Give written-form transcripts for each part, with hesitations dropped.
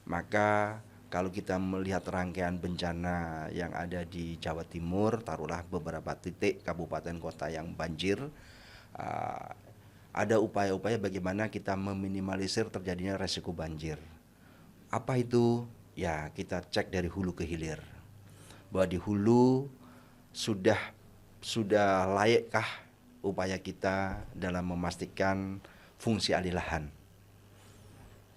Maka kalau kita melihat rangkaian bencana yang ada di Jawa Timur, taruhlah beberapa titik kabupaten kota yang banjir, uh, ada upaya-upaya bagaimana kita meminimalisir terjadinya resiko banjir. Apa itu? Ya, kita cek dari hulu ke hilir. Bahwa di hulu sudah layakkah upaya kita dalam memastikan fungsi alih lahan,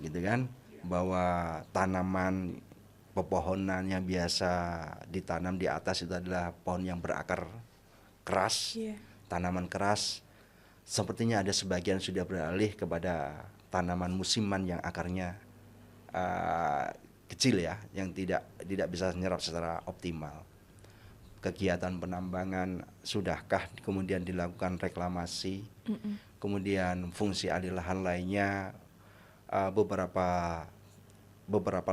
gitu kan? Bahwa tanaman pepohonan yang biasa ditanam di atas itu adalah pohon yang berakar keras, tanaman keras. Sepertinya ada sebagian sudah beralih kepada tanaman musiman yang akarnya kecil ya, yang tidak bisa menyerap secara optimal. Kegiatan penambangan sudahkah kemudian dilakukan reklamasi? Kemudian fungsi alih lahan lainnya, beberapa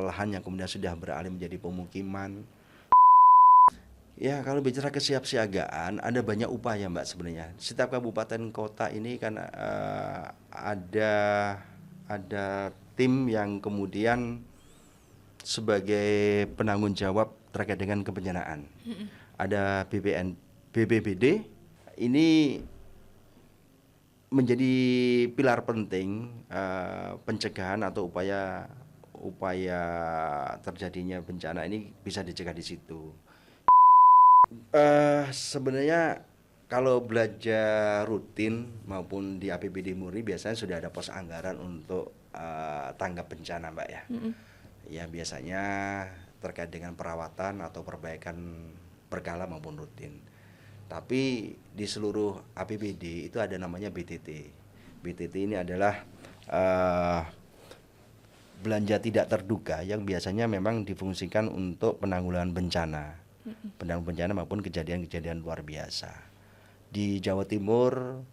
lahan yang kemudian sudah beralih menjadi pemukiman. Ya, kalau bicara kesiapsiagaan, ada banyak upaya Mbak sebenarnya. Setiap kabupaten kota ini kan ada tim yang kemudian sebagai penanggung jawab terkait dengan kebencanaan. Ada BPBD, ini menjadi pilar penting pencegahan atau upaya terjadinya bencana ini bisa dicegah di situ. Sebenarnya kalau belajar rutin maupun di APBD Muri biasanya sudah ada pos anggaran untuk tanggap bencana, Mbak ya. Ya biasanya terkait dengan perawatan atau perbaikan berkala maupun rutin. Tapi di seluruh APBD itu ada namanya BTT. BTT ini adalah belanja tidak terduga yang biasanya memang difungsikan untuk penanggulangan bencana maupun kejadian-kejadian luar biasa. Di Jawa Timur,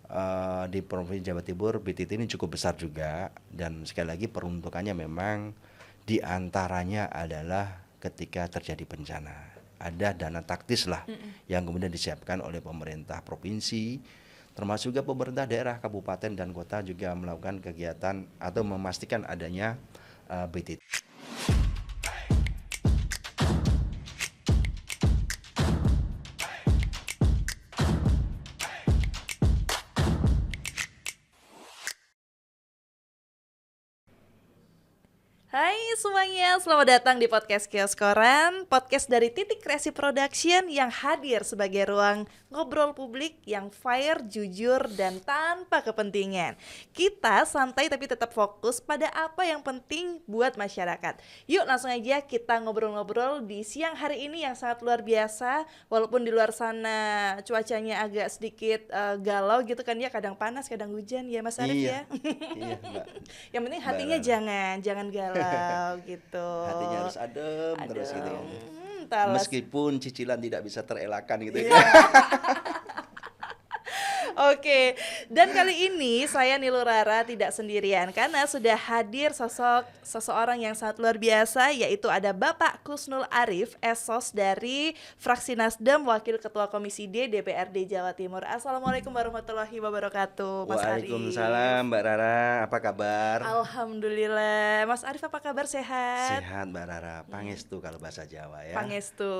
di Provinsi Jawa Timur, BTT ini cukup besar juga, dan sekali lagi peruntukannya memang diantaranya adalah ketika terjadi bencana. Ada dana taktis lah yang kemudian disiapkan oleh pemerintah provinsi, termasuk juga pemerintah daerah, kabupaten dan kota juga melakukan kegiatan atau memastikan adanya BTT. Hai semuanya, selamat datang di podcast Kios Koran, podcast dari Titik Kreasi Production yang hadir sebagai ruang ngobrol publik yang fair, jujur, dan tanpa kepentingan. Kita santai tapi tetap fokus pada apa yang penting buat masyarakat. Yuk langsung aja kita ngobrol-ngobrol di siang hari ini yang sangat luar biasa. Walaupun di luar sana cuacanya agak sedikit galau gitu kan ya, kadang panas, kadang hujan ya Mas Arif ya. Iya, Mbak. Yang penting hatinya jangan galau gitu. Hatinya harus adem terus gitu kan. Meskipun cicilan tidak bisa terelakkan gitu ya. Oke, dan kali ini saya Nilu Rara tidak sendirian karena sudah hadir seseorang yang sangat luar biasa, yaitu ada Bapak Kusnul Arif, Esos dari fraksi Nasdem, Wakil Ketua Komisi D DPRD Jawa Timur. Assalamualaikum warahmatullahi wabarakatuh, Mas Arif. Waalaikumsalam, Mbak Rara, apa kabar? Alhamdulillah, Mas Arif apa kabar, sehat? Sehat, Mbak Rara, pangestu kalau bahasa Jawa ya. Pangestu,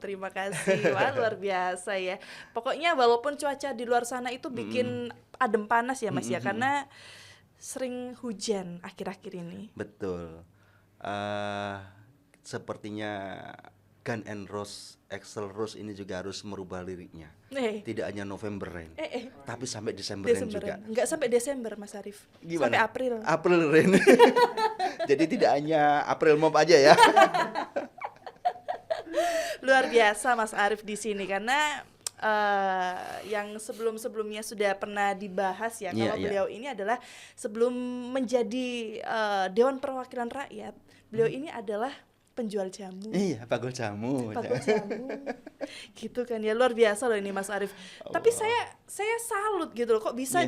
terima kasih. Wah, luar biasa ya. Pokoknya walaupun cuaca di luar sana itu bikin adem panas ya Mas ya, karena sering hujan akhir-akhir ini. Betul. Sepertinya Gun and Rose, Axl Rose ini juga harus merubah liriknya. Tidak hanya November Rain, tapi sampai Desember Rain juga. Enggak sampai Desember, Mas Arif. Gimana? Sampai April. April Rain. Jadi tidak hanya April Mop aja ya. Luar biasa Mas Arif di sini karena yang sebelum-sebelumnya sudah pernah dibahas ya, kalau beliau ini adalah sebelum menjadi Dewan Perwakilan Rakyat, beliau ini adalah penjual jamu. Iya, pagol jamu. Gitu kan ya, luar biasa loh ini Mas Arif. Tapi saya salut gitu loh, kok bisa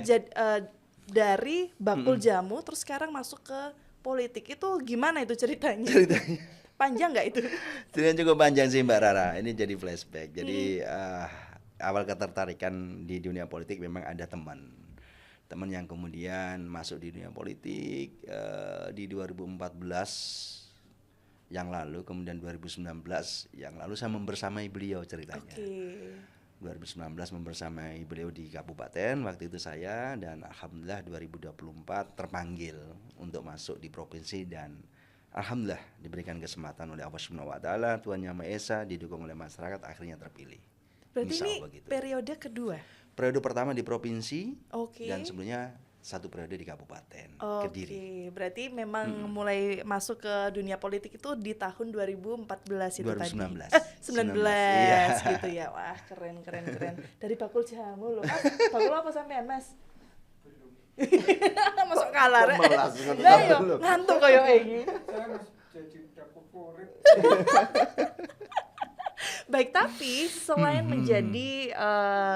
dari bakul jamu terus sekarang masuk ke politik. Itu gimana itu ceritanya? Panjang nggak itu? Ceritanya cukup panjang sih Mbak Rara. Ini jadi flashback. Jadi awal ketertarikan di dunia politik memang ada teman yang kemudian masuk di dunia politik di 2014 yang lalu, kemudian 2019 yang lalu saya membersamai beliau ceritanya. 2019 membersamai beliau di kabupaten waktu itu saya, dan alhamdulillah 2024 terpanggil untuk masuk di provinsi, dan alhamdulillah diberikan kesempatan oleh Allah Subhanahu wa taala, Tuhan Yang Maha Esa, didukung oleh masyarakat, akhirnya terpilih. Berarti Insya ini Allah gitu. periode kedua. Periode pertama di provinsi, Oke. dan sebelumnya 1 periode di kabupaten Kediri. Oke, berarti memang mulai masuk ke dunia politik itu di tahun 2014 itu 2019. tadi. 19 Iya. gitu ya. Wah, keren. Dari bakul jamu loh. Mas, bakul apa sampean, Mas? Masuk kalar. Pemelas, Lah yo, ngantuk koyo iki. Saya masih jadi dapur kurit. Baik, tapi selain menjadi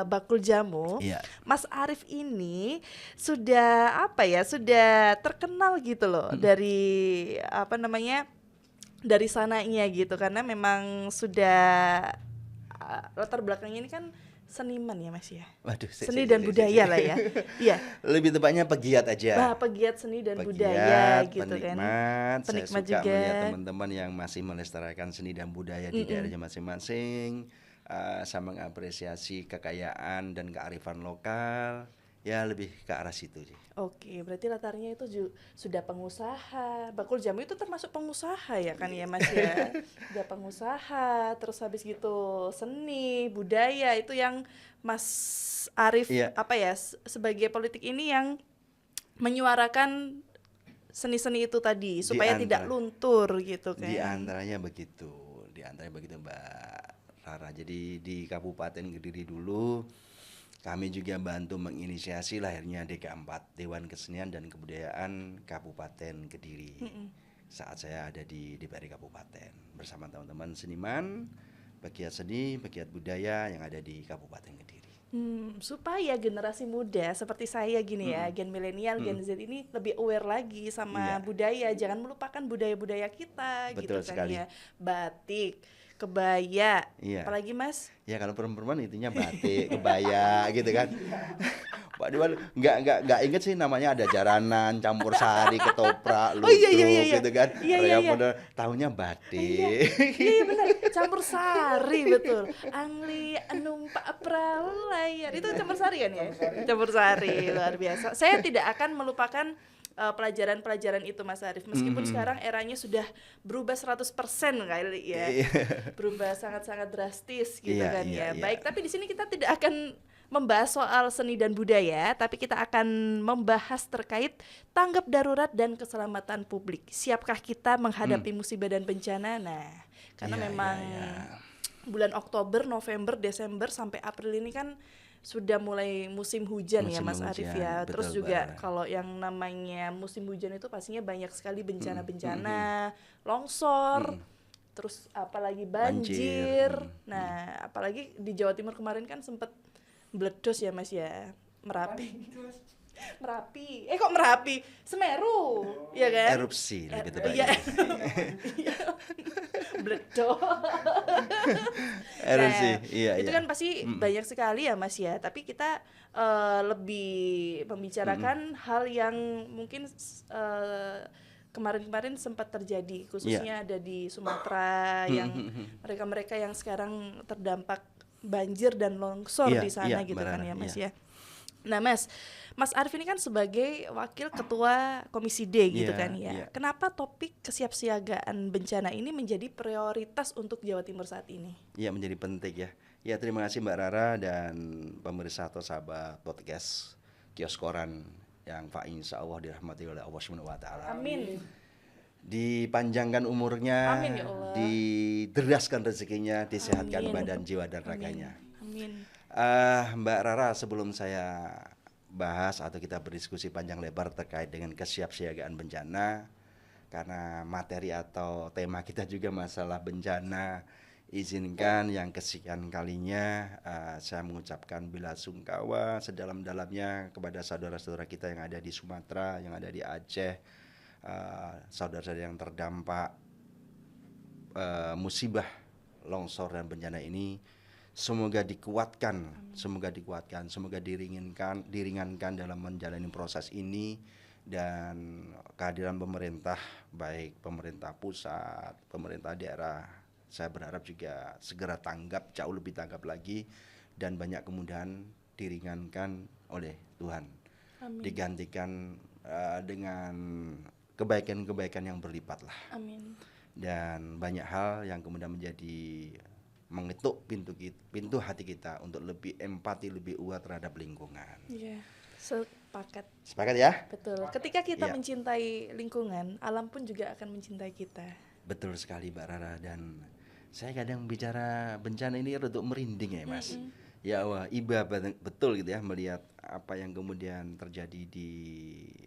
bakul jamu, Iya. Mas Arief ini sudah sudah terkenal gitu loh dari dari sananya gitu, karena memang sudah latar belakangnya ini kan seniman ya Mas ya. Waduh, Seni dan budaya lah ya. Iya. Lebih tepatnya pegiat aja. Nah, pegiat seni dan Pegiat, budaya gitu penikmat. kan. Penikmat Saya suka juga. melihat teman-teman yang masih melestarikan seni dan budaya di daerahnya masing-masing. Saya mengapresiasi kekayaan dan kearifan lokal. Ya lebih ke arah situ sih. Oke, berarti latarnya itu sudah pengusaha. Bakul jamu itu termasuk pengusaha ya kan ya Mas ya? Sudah pengusaha, terus habis gitu seni, budaya itu yang Mas Arief Iya. sebagai politik ini yang menyuarakan seni-seni itu tadi supaya tidak luntur gitu kan. Di antaranya begitu Mbak Rara. Jadi di Kabupaten Kediri dulu kami juga bantu menginisiasi lahirnya DK4, Dewan Kesenian dan Kebudayaan Kabupaten Kediri. Saat saya ada di DPRD Kabupaten bersama teman-teman seniman, pegiat seni, pegiat budaya yang ada di Kabupaten Kediri. Supaya generasi muda seperti saya gini ya, gen milenial, gen Z ini lebih aware lagi sama Iya. budaya, jangan melupakan budaya-budaya kita. Betul gitu sekali. kan ya. Batik, kebaya, Iya. apalagi Mas? Ya kalau perempuan intinya batik, kebaya gitu kan. Pak Dewan nggak inget sih namanya, ada jaranan, campur sari, ketoprak, ludruk iya. gitu kan. Iya. Reok model tahunya batik. Iya benar, campur sari betul. Angli numpak pralayar itu campur sari kan ya? Campur sari luar biasa. Saya tidak akan melupakan pelajaran-pelajaran itu Mas Arief, meskipun sekarang eranya sudah berubah 100% kali ya. Berubah sangat-sangat drastis gitu Iya, kan iya, ya. iya. Baik, tapi di sini kita tidak akan membahas soal seni dan budaya, tapi kita akan membahas terkait tanggap darurat dan keselamatan publik. Siapkah kita menghadapi musibah dan bencana? Nah, karena Iya, memang iya. bulan Oktober, November, Desember sampai April ini kan sudah mulai musim hujan ya Musim Mas Arief hujan, ya. betul, Terus juga Mbak. kalau yang namanya musim hujan itu pastinya banyak sekali bencana-bencana, longsor, terus apalagi banjir. Nah, apalagi di Jawa Timur kemarin kan sempat meledos ya Mas ya. Merapi. Kok Merapi? Semeru, ya kan? Erupsi lebih Iya. tepatnya. Meledos. Erupsi, Nah, iya. itu iya. kan pasti banyak sekali ya Mas ya, tapi kita lebih membicarakan hal yang mungkin kemarin-kemarin sempat terjadi, khususnya ada di Sumatera yang mereka-mereka yang sekarang terdampak banjir dan longsor Iya, di sana iya, gitu Mbak kan Rara, ya Mas iya. ya. Nah Mas Arief ini kan sebagai wakil ketua Komisi D gitu Iya, kan ya. iya. Kenapa topik kesiapsiagaan bencana ini menjadi prioritas untuk Jawa Timur saat ini? Iya, menjadi penting ya. Ya, terima kasih Mbak Rara dan pemirsa atau sahabat podcast Kios Koran yang insya Allah dirahmati oleh Allah Subhanahu wa taala. Amin. Dipanjangkan umurnya, Amin, ya Allah. dideraskan rezekinya, disehatkan Amin. badan, jiwa dan raganya. Amin. Mbak Rara, sebelum saya bahas atau kita berdiskusi panjang lebar terkait dengan kesiapsiagaan bencana, karena materi atau tema kita juga masalah bencana, izinkan yang kesekian kalinya saya mengucapkan bela sungkawa sedalam-dalamnya kepada saudara-saudara kita yang ada di Sumatera, yang ada di Aceh, saudara-saudara yang terdampak musibah longsor dan bencana ini. Semoga dikuatkan, semoga diringankan dalam menjalani proses ini, dan kehadiran pemerintah, baik pemerintah pusat, pemerintah daerah, saya berharap juga segera tanggap, jauh lebih tanggap lagi, dan banyak kemudahan diringankan oleh Tuhan, Amin. digantikan dengan kebaikan-kebaikan yang berlipat lah. Amin. Dan banyak hal yang kemudian menjadi mengetuk pintu hati kita untuk lebih empati, lebih aware terhadap lingkungan. Iya, sepakat. Sepakat ya? Betul. Ketika kita Iya. mencintai lingkungan, alam pun juga akan mencintai kita. Betul sekali Mbak Rara, dan saya kadang bicara bencana ini untuk merinding ya Mas. Ya wah, iba betul gitu ya melihat apa yang kemudian terjadi di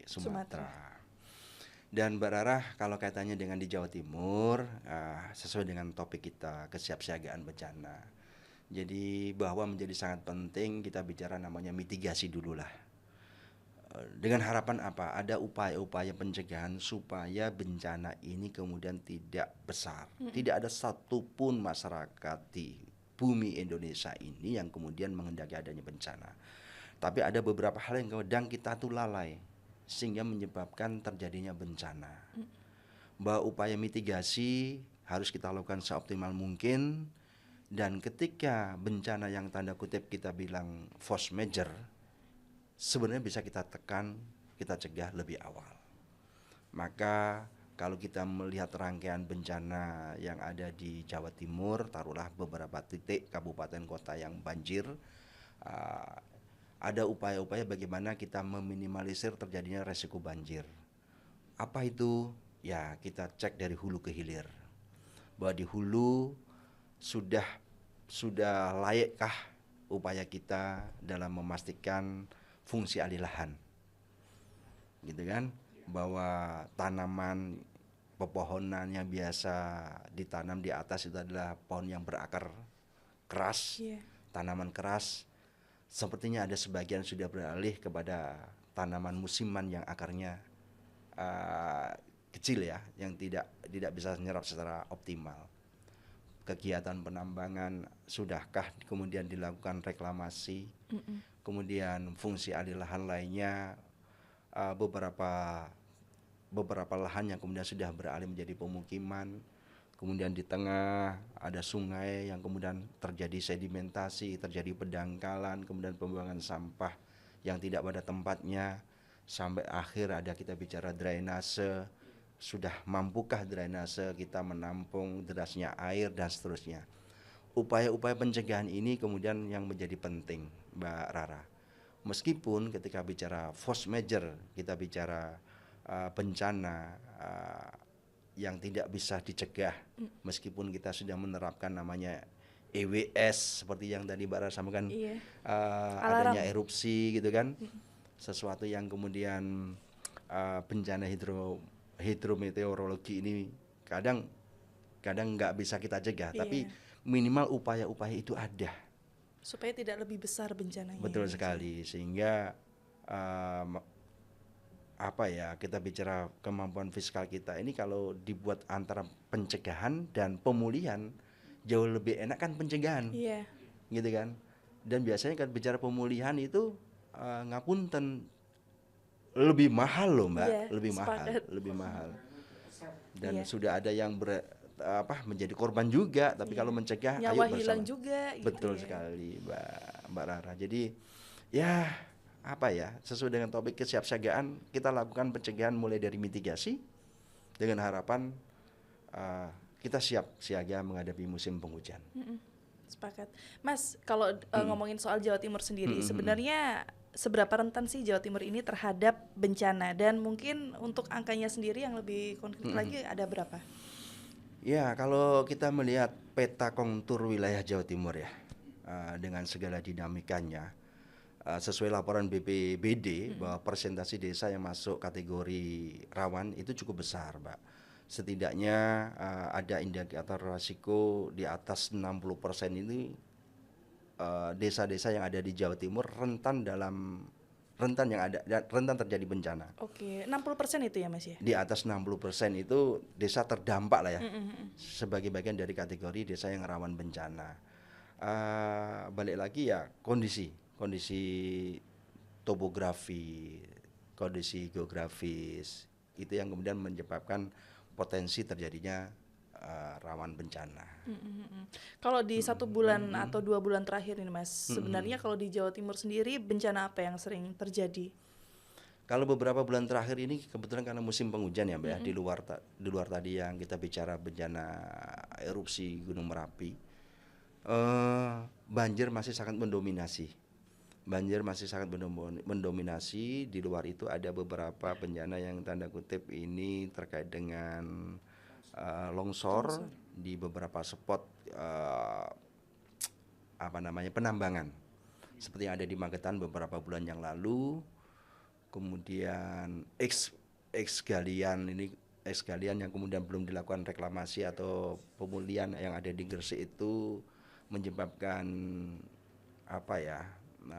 Sumatera. Dan Mbak Rara, kalau kaitannya dengan di Jawa Timur, sesuai dengan topik kita, kesiapsiagaan bencana. Jadi bahwa menjadi sangat penting kita bicara namanya mitigasi dulu lah. Dengan harapan apa? Ada upaya-upaya pencegahan supaya bencana ini kemudian tidak besar. Tidak ada satupun masyarakat di bumi Indonesia ini yang kemudian menghendaki adanya bencana. Tapi ada beberapa hal yang kadang kita tuh lalai, sehingga menyebabkan terjadinya bencana. Bahwa upaya mitigasi harus kita lakukan seoptimal mungkin, dan ketika bencana yang tanda kutip kita bilang force major, sebenarnya bisa kita tekan, kita cegah lebih awal. Maka kalau kita melihat rangkaian bencana yang ada di Jawa Timur, taruhlah beberapa titik kabupaten kota yang banjir, ada upaya-upaya bagaimana kita meminimalisir terjadinya resiko banjir. Apa itu? Ya, kita cek dari hulu ke hilir. Bahwa di hulu sudah layakkah upaya kita dalam memastikan fungsi alih lahan, gitu kan? Bahwa tanaman pepohonan yang biasa ditanam di atas itu adalah pohon yang berakar keras, tanaman keras. Sepertinya ada sebagian sudah beralih kepada tanaman musiman yang akarnya kecil ya, yang tidak bisa menyerap secara optimal. Kegiatan penambangan sudahkah kemudian dilakukan reklamasi? Kemudian fungsi alih lahan lainnya, beberapa lahan yang kemudian sudah beralih menjadi pemukiman. Kemudian di tengah ada sungai yang kemudian terjadi sedimentasi, terjadi pendangkalan, kemudian pembuangan sampah yang tidak pada tempatnya. Sampai akhir ada kita bicara drainase, sudah mampukah drainase kita menampung derasnya air dan seterusnya. Upaya-upaya pencegahan ini kemudian yang menjadi penting, Mbak Rara. Meskipun ketika bicara force major, kita bicara bencana yang tidak bisa dicegah, meskipun kita sudah menerapkan namanya EWS seperti yang tadi Mbak Rara sampaikan, adanya erupsi gitu kan, sesuatu yang kemudian bencana hidrometeorologi ini kadang nggak bisa kita cegah, tapi minimal upaya-upaya itu ada supaya tidak lebih besar bencananya. Betul sekali, sehingga kita bicara kemampuan fiskal kita ini kalau dibuat antara pencegahan dan pemulihan, jauh lebih enak kan pencegahan, gitu kan. Dan biasanya kan bicara pemulihan itu ngapunten lebih mahal loh Mbak, lebih mahal. Dan sudah ada yang menjadi korban juga, tapi kalau mencegah nyawa ayo hilang bersama. juga. Betul sekali Mbak Rara. Jadi ya sesuai dengan topik kesiapsiagaan, kita lakukan pencegahan mulai dari mitigasi dengan harapan kita siap siaga menghadapi musim penghujan. Sepakat, Mas. Kalau ngomongin soal Jawa Timur sendiri, sebenarnya seberapa rentan sih Jawa Timur ini terhadap bencana, dan mungkin untuk angkanya sendiri yang lebih konkret lagi ada berapa? Ya, kalau kita melihat peta kontur wilayah Jawa Timur ya, dengan segala dinamikanya, sesuai laporan BPBD bahwa persentase desa yang masuk kategori rawan itu cukup besar, Mbak. Setidaknya ada indikator risiko di atas 60% ini desa-desa yang ada di Jawa Timur rentan terjadi bencana. Oke, 60% itu ya Mas ya? Di atas 60% itu desa terdampak lah ya, sebagai bagian dari kategori desa yang rawan bencana. Balik lagi ya kondisi topografi, kondisi geografis itu yang kemudian menyebabkan potensi terjadinya rawan bencana. Kalau di 1 bulan atau 2 bulan terakhir ini Mas, sebenarnya kalau di Jawa Timur sendiri bencana apa yang sering terjadi? Kalau beberapa bulan terakhir ini kebetulan karena musim penghujan ya Mbak ya, di luar tadi yang kita bicara bencana erupsi Gunung Merapi, banjir masih sangat mendominasi. Mendominasi. Di luar itu ada beberapa bencana yang tanda kutip ini terkait dengan longsor di beberapa spot penambangan seperti yang ada di Magetan beberapa bulan yang lalu. Kemudian ex galian yang kemudian belum dilakukan reklamasi atau pemulihan yang ada di Gresik itu menyebabkan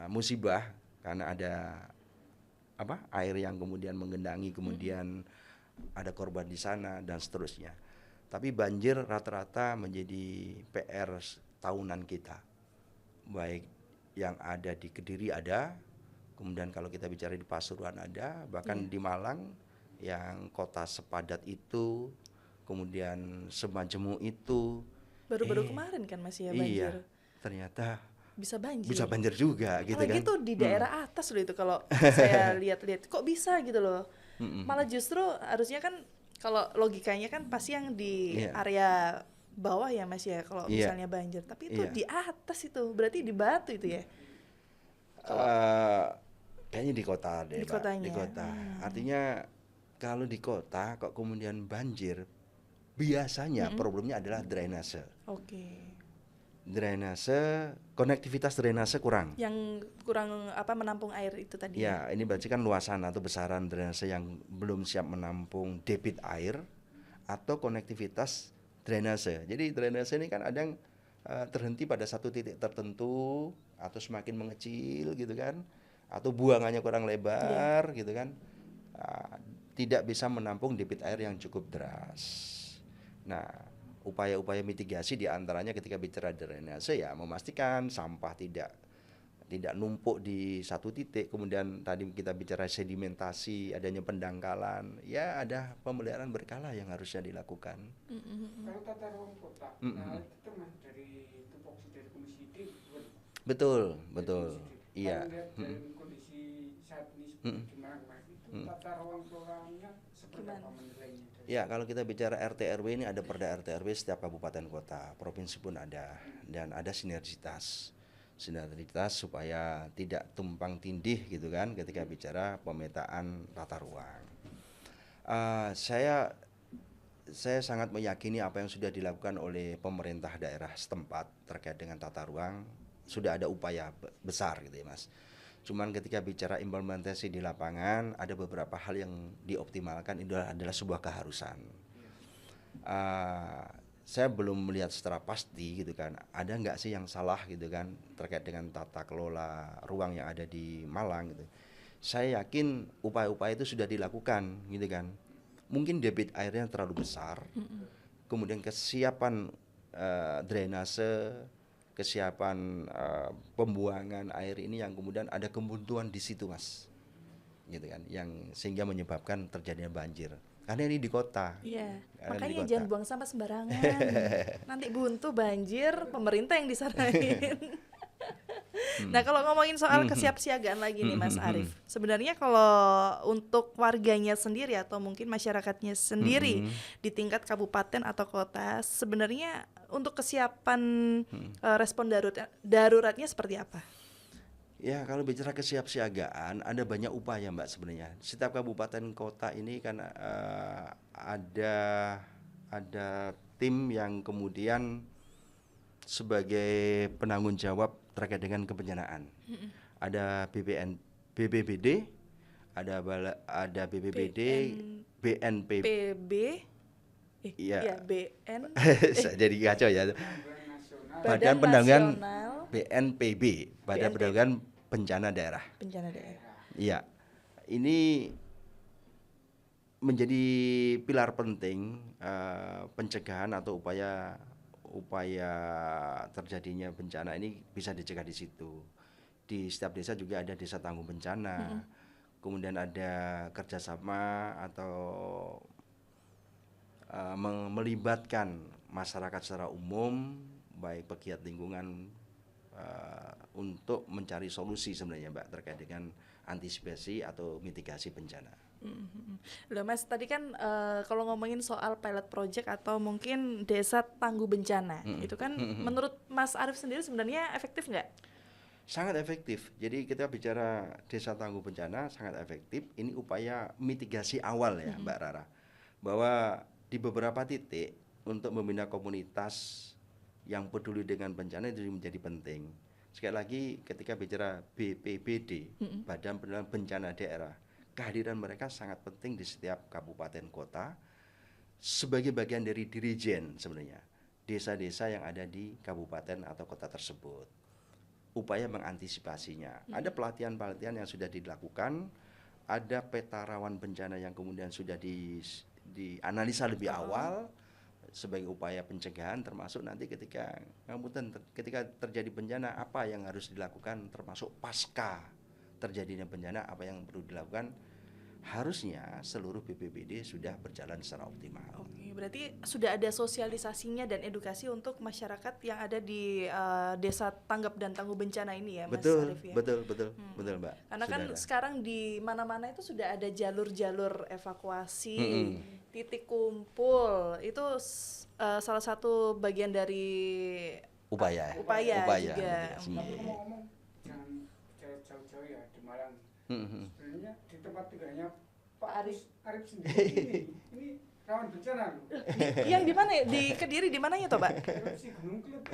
musibah karena ada air yang kemudian menggenangi, kemudian ada korban di sana dan seterusnya. Tapi banjir rata-rata menjadi PR tahunan kita, baik yang ada di Kediri ada, kemudian kalau kita bicara di Pasuruan ada, bahkan di Malang yang kota sepadat itu, kemudian semajemu itu. Baru-baru kemarin kan masih ya banjir. Iya, ternyata bisa banjir juga gitu apalagi kan. tuh di daerah atas loh itu kalau saya lihat-lihat kok bisa gitu loh. Malah justru harusnya kan kalau logikanya kan pasti yang di area bawah ya Mas ya kalau misalnya banjir, tapi itu di atas itu berarti di Batu itu ya. Kayaknya di kota deh, di kotanya. Di kota. Artinya kalau di kota kok kemudian banjir, biasanya problemnya adalah drainase. Konektivitas drainase kurang. Yang kurang menampung air itu tadi. Ya, ini berarti kan luasan atau besaran drainase yang belum siap menampung debit air atau konektivitas drainase. Jadi drainase ini kan ada yang terhenti pada satu titik tertentu atau semakin mengecil gitu kan, atau buangannya kurang lebar gitu kan, tidak bisa menampung debit air yang cukup deras. Nah, upaya-upaya mitigasi diantaranya ketika bicara drainase ya memastikan sampah tidak numpuk di satu titik. Kemudian tadi kita bicara sedimentasi, adanya pendangkalan, ya ada pemeliharaan berkala yang harusnya dilakukan. Kalau tata ruang kota, itu Mas dari tupoksi dari Komisi D, betul. Iya. Dari kondisi saat ini seperti gimana Mas? Itu tata ruang kelolanya seperti apa menilainya? Ya, kalau kita bicara RT RW ini ada perda RT RW setiap kabupaten kota, provinsi pun ada, dan ada sinergitas supaya tidak tumpang tindih gitu kan ketika bicara pemetaan tata ruang. Saya sangat meyakini apa yang sudah dilakukan oleh pemerintah daerah setempat terkait dengan tata ruang, sudah ada upaya besar gitu ya Mas. Cuman ketika bicara implementasi di lapangan ada beberapa hal yang dioptimalkan, itu adalah sebuah keharusan. Saya belum melihat secara pasti gitu kan, ada nggak sih yang salah gitu kan terkait dengan tata kelola ruang yang ada di Malang gitu. Saya yakin upaya-upaya itu sudah dilakukan gitu kan. Mungkin debit airnya terlalu besar, kemudian kesiapan drainase, kesiapan pembuangan air ini yang kemudian ada kebuntuan di situ Mas, gitu kan, yang sehingga menyebabkan terjadinya banjir. Karena ini di kota. Iya. Makanya jangan buang sampah sembarangan. Nanti buntu banjir, pemerintah yang disalahin. Nah, kalau ngomongin soal kesiapsiagaan lagi nih Mas Arief, sebenarnya kalau untuk warganya sendiri atau mungkin masyarakatnya sendiri di tingkat kabupaten atau kota, sebenarnya untuk kesiapan respon daruratnya seperti apa? Ya, kalau bicara kesiapsiagaan ada banyak upaya Mbak sebenarnya. Setiap kabupaten kota ini kan ada tim yang kemudian sebagai penanggung jawab terkait dengan kebencanaan. Ada BPBD, ada BPBD, BNPB. Iya. BN. Jadi kacau ya. Badan Penanggulangan BNPB, Badan Penanggulangan Bencana Daerah. Iya. Ini menjadi pilar penting pencegahan atau upaya terjadinya bencana ini bisa dicegah di situ. Di setiap desa juga ada desa tangguh bencana. kemudian ada kerjasama atau melibatkan masyarakat secara umum, baik pegiat lingkungan untuk mencari solusi sebenarnya Mbak terkait dengan antisipasi atau mitigasi bencana. Loh Mas, tadi kan kalau ngomongin soal pilot project atau mungkin desa tangguh bencana, itu kan menurut Mas Arief sendiri sebenarnya efektif nggak? Sangat efektif. Jadi kita bicara desa tangguh bencana sangat efektif. Ini upaya mitigasi awal ya Mbak Rara. Bahwa di beberapa titik untuk membina komunitas yang peduli dengan bencana itu menjadi penting. Sekali lagi ketika bicara BPBD, Badan Penanggulangan Bencana Daerah, kehadiran mereka sangat penting di setiap kabupaten kota sebagai bagian dari dirijen sebenarnya desa-desa yang ada di kabupaten atau kota tersebut. Upaya mengantisipasinya. Ada pelatihan-pelatihan yang sudah dilakukan, ada peta rawan bencana yang kemudian sudah dianalisa lebih awal sebagai upaya pencegahan, termasuk nanti ketika terjadi bencana apa yang harus dilakukan, termasuk pasca terjadinya bencana apa yang perlu dilakukan. Harusnya seluruh BPBD sudah berjalan secara optimal. Oke, berarti sudah ada sosialisasinya dan edukasi untuk masyarakat yang ada di desa tanggap dan tangguh bencana ini ya, Mas Arief ya? Betul Mbak. Karena kan sekarang di mana-mana itu sudah ada jalur-jalur evakuasi, titik kumpul, itu salah satu bagian dari upaya juga. Ngomong-ngomong jangan jauh-jauh ya di Malang. Sebenarnya di tempat tinggalnya Pak Arief sendiri ini rawan bencana loh. Yang di mana ya? Di Kediri di mananya toh, Pak? Erupsi Gunung Kelut.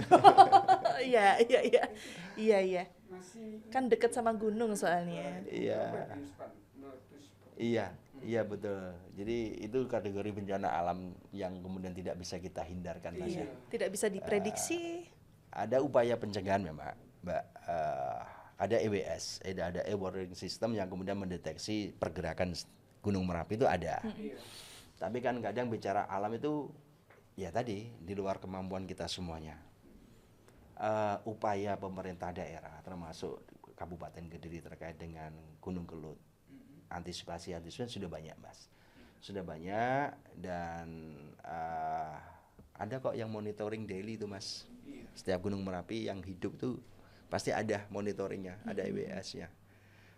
Iya. Masih Kan deket sama gunung soalnya. Iya betul. Jadi itu kategori bencana alam yang kemudian tidak bisa kita hindarkan Mas ya. Tidak bisa diprediksi. Ada upaya pencegahan memang Mbak. Ada EWS, ada Air Warning System yang kemudian mendeteksi pergerakan Gunung Merapi itu ada. Tapi kan kadang bicara alam itu ya tadi di luar kemampuan kita semuanya. Upaya pemerintah daerah termasuk Kabupaten Kediri terkait dengan Gunung Kelut, antisipasi sudah banyak Mas. Sudah banyak dan ada kok yang monitoring daily itu Mas. Setiap Gunung Merapi yang hidup tuh pasti ada monitoringnya, ada EWS-nya.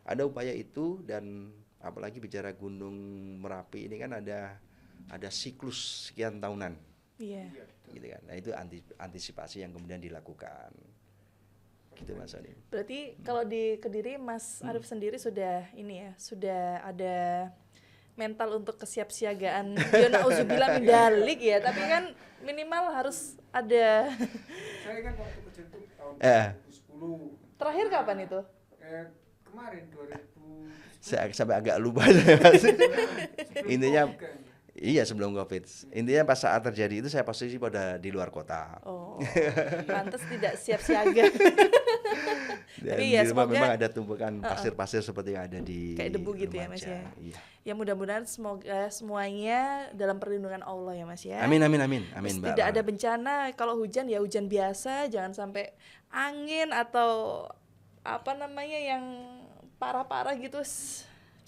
Ada upaya itu dan apalagi bicara Gunung Merapi ini kan ada siklus sekian tahunan. Iya. Gitu kan. Nah, itu antisipasi yang kemudian dilakukan. Gitu Mas Ani. Berarti kalau di Kediri Mas Arief sendiri sudah ada mental untuk kesiapsiagaan. Ya nauzubillah min dalik ya, tapi kan minimal harus ada. Saya kan waktu kecil itu tahun 2010. Terakhir kapan itu? Kemarin 2000. Saya sampai agak lupa Mas. Intinya iya sebelum Covid. Intinya pas saat terjadi itu saya posisi pada di luar kota. Oh, pantas tidak siap siaga. Dan tapi ya semoga memang ada tumpukan pasir-pasir seperti yang ada di kayak debu gitu ya Mas ya. Iya. Ya mudah-mudahan semoga semuanya dalam perlindungan Allah ya Mas ya. Amin Mbak. Tidak ada bencana, kalau hujan ya hujan biasa, jangan sampai angin atau apa namanya yang parah-parah gitu.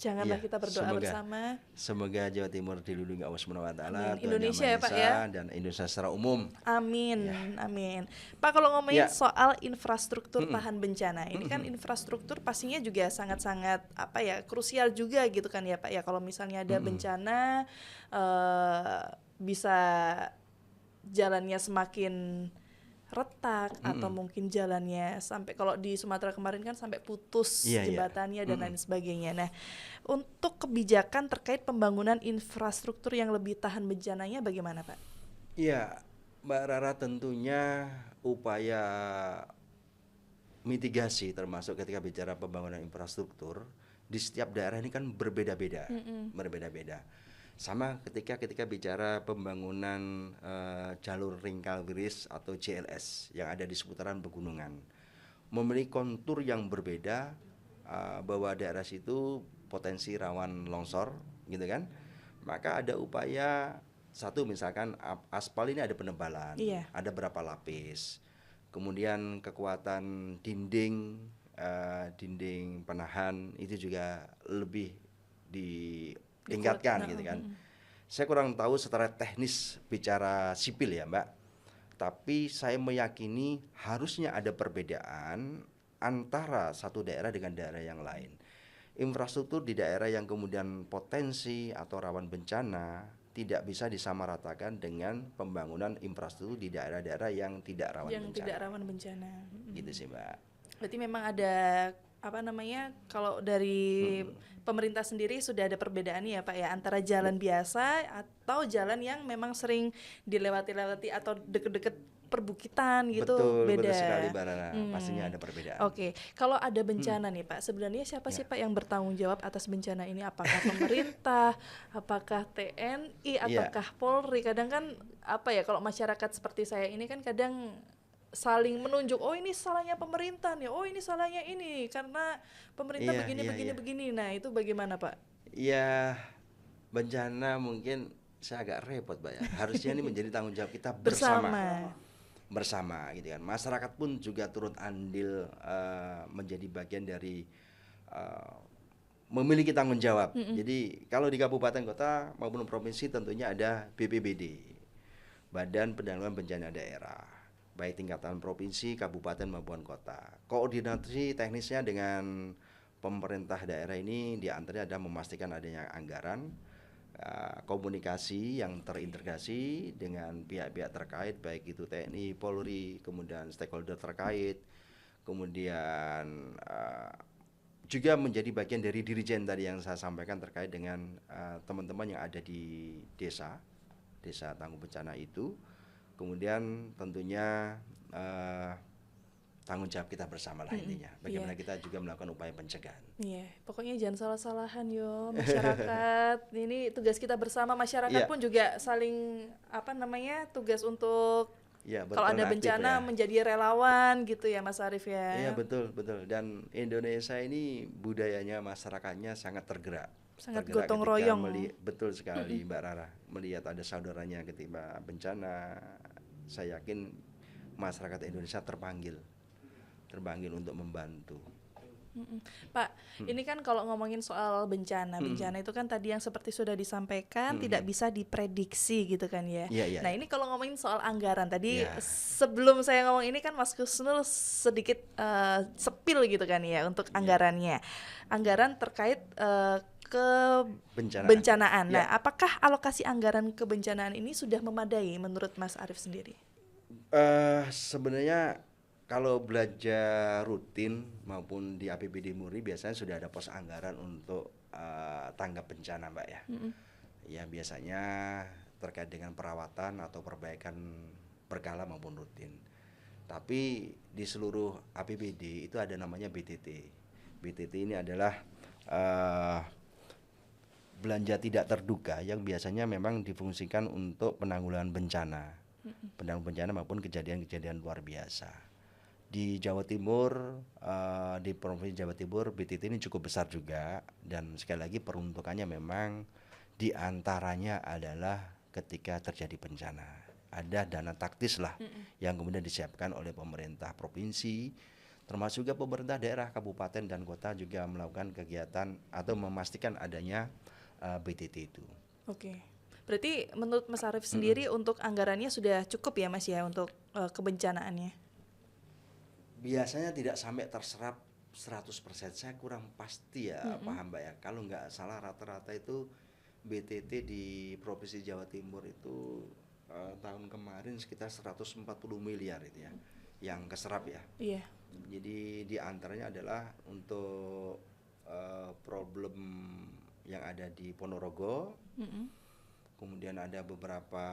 Janganlah kita berdoa bersama. Semoga Jawa Timur dilindungi Allah Subhanahu wa taala, Indonesia ya Pak ya, dan Indonesia secara umum. Amin. Amin. Pak, kalau ngomongin soal infrastruktur tahan bencana, ini kan infrastruktur pastinya juga sangat-sangat krusial juga gitu kan ya Pak ya. Kalau misalnya ada bencana bisa jalannya semakin retak atau mungkin jalannya sampai, kalau di Sumatera kemarin kan sampai putus jembatannya dan lain sebagainya. Nah, untuk kebijakan terkait pembangunan infrastruktur yang lebih tahan bencananya bagaimana Pak? Iya, Mbak Rara, tentunya upaya mitigasi termasuk ketika bicara pembangunan infrastruktur di setiap daerah ini kan berbeda-beda. Sama ketika bicara pembangunan jalur ringkal wiris atau JLS yang ada di seputaran pegunungan, memiliki kontur yang berbeda, bahwa daerah situ potensi rawan longsor gitu kan. Maka ada upaya satu, misalkan aspal ini ada penebalan, ada berapa lapis, kemudian kekuatan dinding dinding penahan itu juga lebih ditingkatkan gitu kan. Saya kurang tahu secara teknis bicara sipil ya Mbak, tapi saya meyakini harusnya ada perbedaan antara satu daerah dengan daerah yang lain. Infrastruktur di daerah yang kemudian potensi atau rawan bencana tidak bisa disamaratakan dengan pembangunan infrastruktur di daerah-daerah yang tidak rawan yang bencana. tidak rawan bencana. Gitu sih Mbak. Berarti memang ada kalau dari pemerintah sendiri sudah ada perbedaan ya Pak ya antara jalan biasa atau jalan yang memang sering dilewati atau deket-deket perbukitan gitu. Betul sekali Mbak Rara. Pastinya ada perbedaan. Oke, kalau ada bencana nih Pak, sebenarnya siapa sih Pak yang bertanggung jawab atas bencana ini? Apakah pemerintah, apakah TNI, apakah Polri? Kadang kan kalau masyarakat seperti saya ini kan kadang saling menunjuk, oh ini salahnya pemerintah nih, oh ini salahnya ini karena pemerintah begini. Nah itu bagaimana Pak? Ya bencana mungkin saya agak repot Mbak ya. Harusnya ini menjadi tanggung jawab kita bersama gitu kan. Masyarakat pun juga turut andil menjadi bagian dari memiliki tanggung jawab. Jadi kalau di kabupaten kota maupun provinsi tentunya ada BPBD, Badan Penanggulangan Bencana Daerah, baik tingkatan provinsi, kabupaten maupun kota. Koordinasi teknisnya dengan pemerintah daerah ini diantaranya ada memastikan adanya anggaran, komunikasi yang terintegrasi dengan pihak-pihak terkait baik itu TNI, Polri, kemudian stakeholder terkait, kemudian juga menjadi bagian dari dirijen tadi yang saya sampaikan terkait dengan teman-teman yang ada di desa tangguh bencana itu. Kemudian tentunya tanggung jawab kita bersama lah intinya. Bagaimana kita juga melakukan upaya pencegahan. Iya, pokoknya jangan salah-salahan yo masyarakat. Ini tugas kita bersama, masyarakat pun juga saling tugas untuk kalau ada bencana menjadi relawan gitu ya Mas Arief ya. Iya betul. Dan Indonesia ini budayanya masyarakatnya sangat tergerak. Sangat gotong royong. Betul sekali Mbak Rara. Melihat ada saudaranya ketika bencana, saya yakin masyarakat Indonesia terpanggil untuk membantu. Pak, ini kan kalau ngomongin soal bencana itu kan tadi yang seperti sudah disampaikan tidak bisa diprediksi gitu kan ya. Nah ini kalau ngomongin soal anggaran tadi sebelum saya ngomong ini kan Mas Kusnul sedikit sepil gitu kan ya untuk anggarannya. Anggaran terkait kebencanaan. Nah, apakah alokasi anggaran kebencanaan ini sudah memadai menurut Mas Arief sendiri? Sebenarnya kalau belanja rutin maupun di APBD Muri biasanya sudah ada pos anggaran untuk tanggap bencana Mbak ya. Ya biasanya terkait dengan perawatan atau perbaikan berkala maupun rutin. Tapi di seluruh APBD itu ada namanya BTT. BTT ini adalah belanja tidak terduga yang biasanya memang difungsikan untuk penanggulangan bencana. Penanggulangan bencana maupun kejadian-kejadian luar biasa. Di Jawa Timur, di Provinsi Jawa Timur, BTT ini cukup besar juga. Dan sekali lagi peruntukannya memang diantaranya adalah ketika terjadi bencana. Ada dana taktis lah yang kemudian disiapkan oleh pemerintah provinsi, termasuk juga pemerintah daerah, kabupaten dan kota juga melakukan kegiatan atau memastikan adanya BTT itu. Oke. Berarti menurut Mas Arief sendiri untuk anggarannya sudah cukup ya Mas ya untuk kebencanaannya? Biasanya tidak sampai terserap 100%. Saya kurang pasti ya paham Mbak ya. Kalau nggak salah rata-rata itu BTT di Provinsi Jawa Timur itu tahun kemarin sekitar 140 miliar itu ya yang keserap ya. Iya. Jadi di antaranya adalah untuk problem yang ada di Ponorogo. Kemudian ada beberapa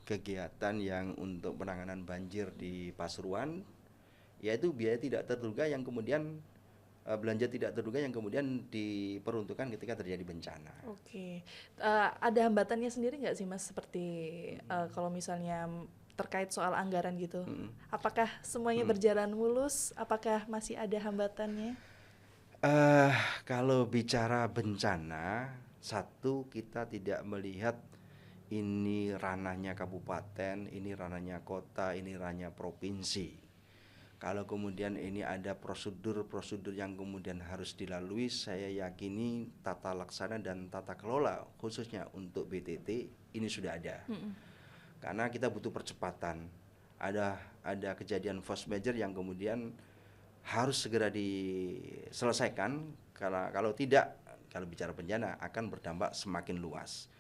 kegiatan yang untuk penanganan banjir di Pasuruan, yaitu biaya tidak terduga yang kemudian belanja tidak terduga yang kemudian diperuntukkan ketika terjadi bencana. Oke. Ada hambatannya sendiri nggak sih Mas seperti kalau misalnya terkait soal anggaran gitu? Apakah semuanya berjalan mulus? Apakah masih ada hambatannya? Kalau bicara bencana, satu kita tidak melihat ini ranahnya kabupaten, ini ranahnya kota, ini ranahnya provinsi. Kalau kemudian ini ada prosedur-prosedur yang kemudian harus dilalui, saya yakini tata laksana dan tata kelola khususnya untuk BTT ini sudah ada. Karena kita butuh percepatan. Ada kejadian force major yang kemudian harus segera diselesaikan, karena kalau tidak, kalau bicara bencana akan berdampak semakin luas.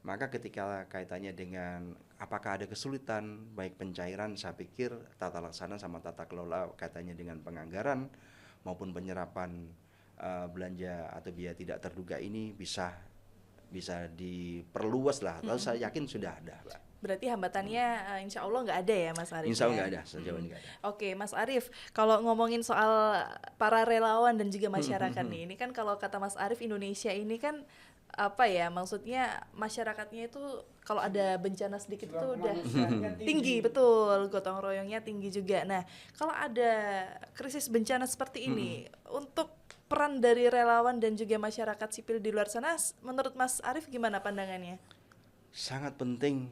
Maka ketika kaitannya dengan apakah ada kesulitan baik pencairan, saya pikir tata laksana sama tata kelola kaitannya dengan penganggaran maupun penyerapan belanja atau biaya tidak terduga ini bisa diperluas lah. Lalu saya yakin sudah ada. Berarti hambatannya insya Allah nggak ada ya Mas Arief? Insya Allah nggak ada, sejauh ini nggak ada. Oke, Mas Arief, kalau ngomongin soal para relawan dan juga masyarakat nih, ini kan kalau kata Mas Arief, Indonesia ini kan apa ya, maksudnya masyarakatnya itu kalau ada bencana sedikit itu udah tinggi, betul, gotong royongnya tinggi juga. Nah, kalau ada krisis bencana seperti ini, untuk peran dari relawan dan juga masyarakat sipil di luar sana, menurut Mas Arief gimana pandangannya? Sangat penting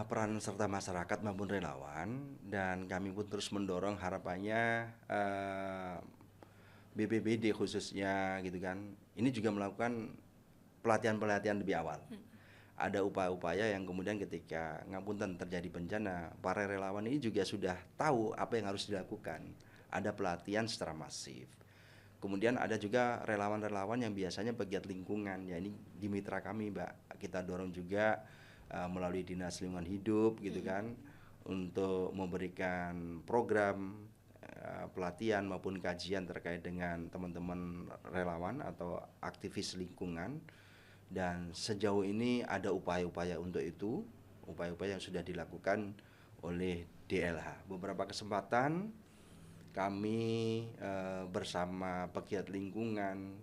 peran serta masyarakat maupun relawan, dan kami pun terus mendorong harapannya BPBD khususnya gitu kan, ini juga melakukan pelatihan-pelatihan lebih awal. Ada upaya-upaya yang kemudian ketika ngapunten terjadi bencana, para relawan ini juga sudah tahu apa yang harus dilakukan. Ada pelatihan secara masif. Kemudian ada juga relawan-relawan yang biasanya pegiat lingkungan, ya ini di mitra kami Mbak, kita dorong juga melalui Dinas Lingkungan Hidup gitu kan, untuk memberikan program pelatihan maupun kajian terkait dengan teman-teman relawan atau aktivis lingkungan. Dan sejauh ini ada upaya-upaya untuk itu, upaya-upaya yang sudah dilakukan oleh DLH. Beberapa kesempatan kami bersama pegiat lingkungan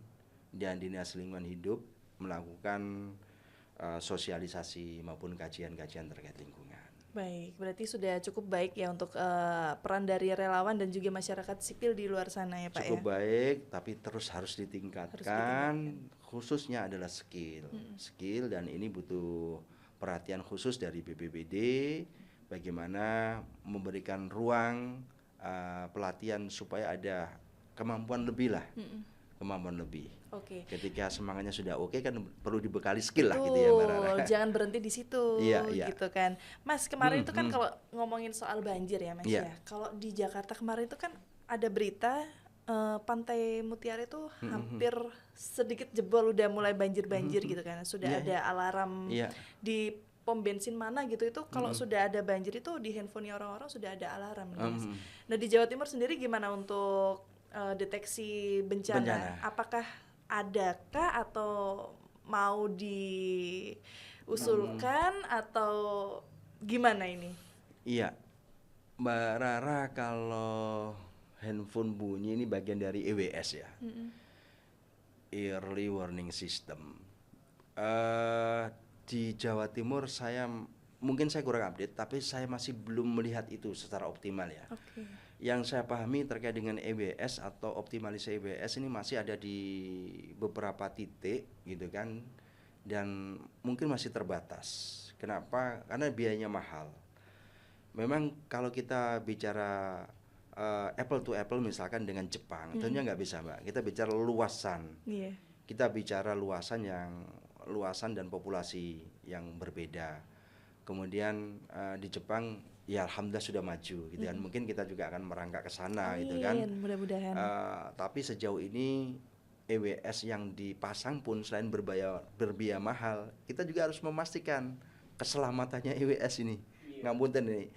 dan Dinas Lingkungan Hidup melakukan sosialisasi maupun kajian-kajian terkait lingkungan. Baik, berarti sudah cukup baik ya untuk peran dari relawan dan juga masyarakat sipil di luar sana ya Pak. Cukup baik, tapi terus harus ditingkatkan. Khususnya adalah skill, dan ini butuh perhatian khusus dari BPBD, bagaimana memberikan ruang pelatihan supaya ada kemampuan lebih lah, kemampuan lebih. Oke. Ketika semangatnya sudah oke kan perlu dibekali skill lah gitu ya Mbak Rara. Jangan berhenti di situ Iya. gitu kan. Mas, kemarin itu kan kalau ngomongin soal banjir ya Mas ya. Kalau di Jakarta kemarin itu kan ada berita Pantai Mutiara itu hampir sedikit jebol, udah mulai banjir-banjir gitu kan. Sudah ada alarm di pom bensin mana gitu, itu kalau sudah ada banjir itu di handphonenya orang-orang sudah ada alarm gitu, Mas. Nah di Jawa Timur sendiri gimana untuk deteksi bencana? Apakah adakah atau mau diusulkan atau gimana ini? Iya, Mbak Rara, kalau handphone bunyi ini bagian dari EWS ya, Early Warning System. Di Jawa Timur mungkin saya kurang update, tapi saya masih belum melihat itu secara optimal ya. Yang saya pahami terkait dengan EWS atau optimalisasi EWS ini masih ada di beberapa titik gitu kan, dan mungkin masih terbatas. Kenapa? Karena biayanya mahal. Memang kalau kita bicara apple to apple misalkan dengan Jepang, tentunya nggak bisa Mbak. Kita bicara luasan. Kita bicara luasan dan populasi yang berbeda. Kemudian di Jepang ya alhamdulillah sudah maju gitu kan. Mungkin kita juga akan merangkak ke sana gitu kan. Mudah-mudahan. Tapi sejauh ini EWS yang dipasang pun selain berbiaya mahal, kita juga harus memastikan keselamatannya EWS ini. Ngapunten ini.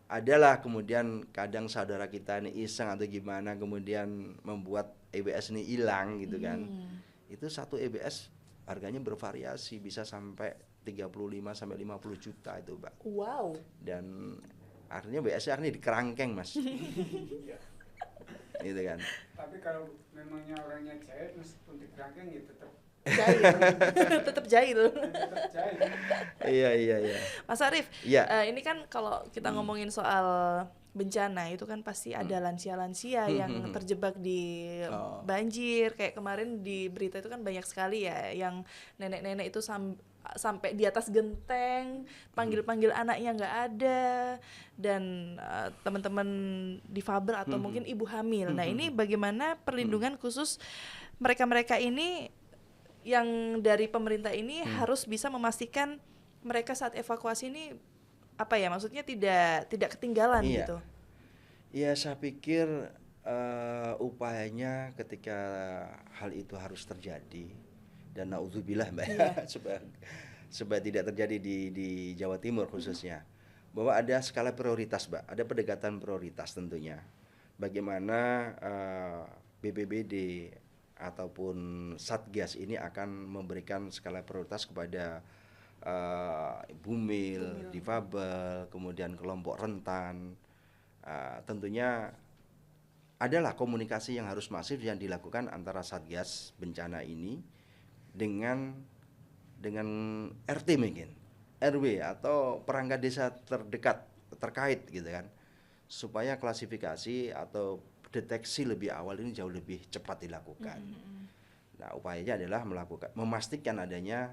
Adalah kemudian kadang saudara kita ini iseng atau gimana kemudian membuat EWS ini hilang gitu kan. Itu satu EWS harganya bervariasi, bisa sampai 35 sampai 50 juta itu, Mbak. Wow. Dan artinya EWS artinya dikerangkeng, Mas. Gitu kan. Tapi kalau memangnya orangnya jahit meskipun dikerangkeng ya tetap tetap jahil. Iya. Mas Arief, ini kan kalau kita ngomongin soal bencana itu kan pasti ada lansia-lansia yang terjebak di banjir. Kayak kemarin di berita itu kan banyak sekali ya yang nenek-nenek itu sampai di atas genteng, panggil-panggil anaknya nggak ada, dan teman-teman difabel atau mungkin ibu hamil. Nah ini bagaimana perlindungan khusus mereka-mereka ini yang dari pemerintah ini harus bisa memastikan mereka saat evakuasi ini apa ya, maksudnya tidak ketinggalan gitu. Iya, saya pikir upayanya ketika hal itu harus terjadi, dan naudzubillah Mbak, supaya tidak terjadi di Jawa Timur khususnya, bahwa ada skala prioritas Mbak, ada pendekatan prioritas tentunya. Bagaimana BPBD ataupun Satgas ini akan memberikan skala prioritas kepada bumil, difabel, kemudian kelompok rentan. Tentunya adalah komunikasi yang harus masif yang dilakukan antara Satgas bencana ini dengan RT mungkin, RW atau perangkat desa terdekat terkait gitu kan, supaya klasifikasi atau deteksi lebih awal ini jauh lebih cepat dilakukan. Nah, upayanya adalah memastikan adanya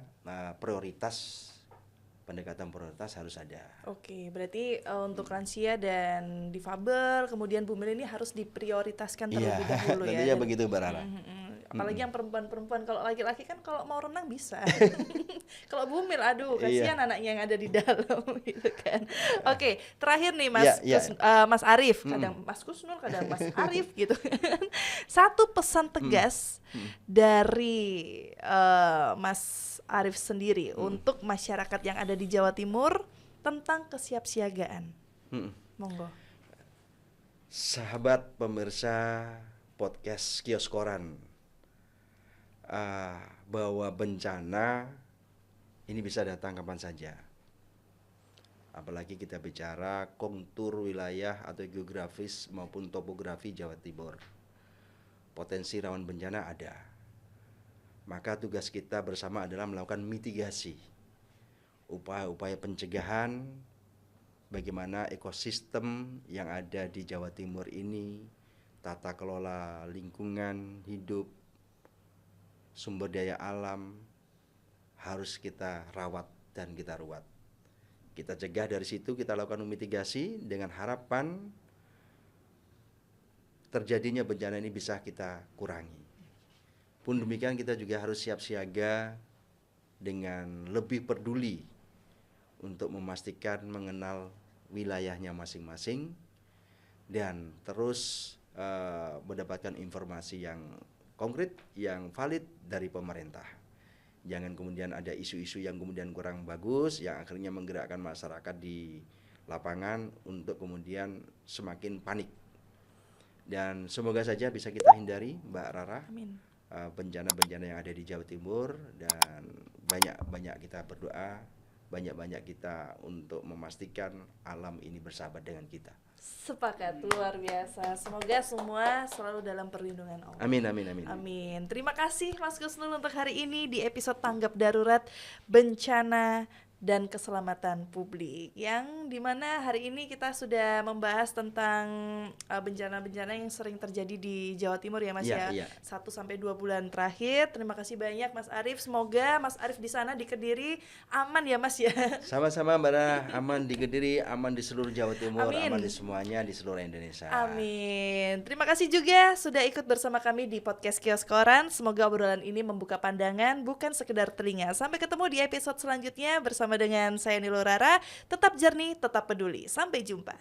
pendekatan prioritas harus ada. Oke, berarti untuk lansia dan difabel, kemudian bumil ini harus diprioritaskan terlebih dahulu ya. Tentunya begitu Mbak Rara. Apalagi yang perempuan-perempuan, kalau laki-laki kan kalau mau renang bisa. Kalau bumil, aduh kasihan anaknya yang ada di dalam gitu kan. Oke, terakhir nih Mas Arif, kadang Mas Kusnul, kadang Mas Arif gitu kan. Satu pesan tegas dari Mas Arif sendiri untuk masyarakat yang ada di Jawa Timur tentang kesiapsiagaan. Monggo. Sahabat pemirsa podcast Kios Koran, bahwa bencana ini bisa datang kapan saja. Apalagi kita bicara kontur wilayah atau geografis maupun topografi Jawa Timur. Potensi rawan bencana ada. Maka tugas kita bersama adalah melakukan mitigasi, upaya-upaya pencegahan, bagaimana ekosistem yang ada di Jawa Timur ini, tata kelola lingkungan hidup, sumber daya alam harus kita rawat dan kita ruat. Kita cegah dari situ, kita lakukan mitigasi dengan harapan terjadinya bencana ini bisa kita kurangi. Pun demikian kita juga harus siap siaga dengan lebih peduli untuk memastikan mengenal wilayahnya masing-masing dan terus mendapatkan informasi yang konkret, yang valid dari pemerintah. Jangan kemudian ada isu-isu yang kemudian kurang bagus, yang akhirnya menggerakkan masyarakat di lapangan untuk kemudian semakin panik. Dan semoga saja bisa kita hindari, Mbak Rara, bencana-bencana yang ada di Jawa Timur, dan banyak-banyak kita berdoa, banyak-banyak kita untuk memastikan alam ini bersahabat dengan kita. Sepakat, luar biasa. Semoga semua selalu dalam perlindungan Allah. Amin, amin, amin. Amin. Terima kasih Mas Kusnul untuk hari ini di episode Tanggap Darurat Bencana dan Keselamatan Publik, yang dimana hari ini kita sudah membahas tentang bencana-bencana yang sering terjadi di Jawa Timur ya Mas ya. 1-2 bulan terakhir. Terima kasih banyak Mas Arif. Semoga Mas Arif di sana di Kediri aman ya Mas ya. Sama-sama Mbak Rara, aman di Kediri, aman di seluruh Jawa Timur, amin. Aman di semuanya di seluruh Indonesia. Amin. Terima kasih juga sudah ikut bersama kami di podcast Kios Koran. Semoga obrolan ini membuka pandangan, bukan sekedar telinga. Sampai ketemu di episode selanjutnya bersama dengan saya Nilo Rara. Tetap jernih, tetap peduli. Sampai jumpa.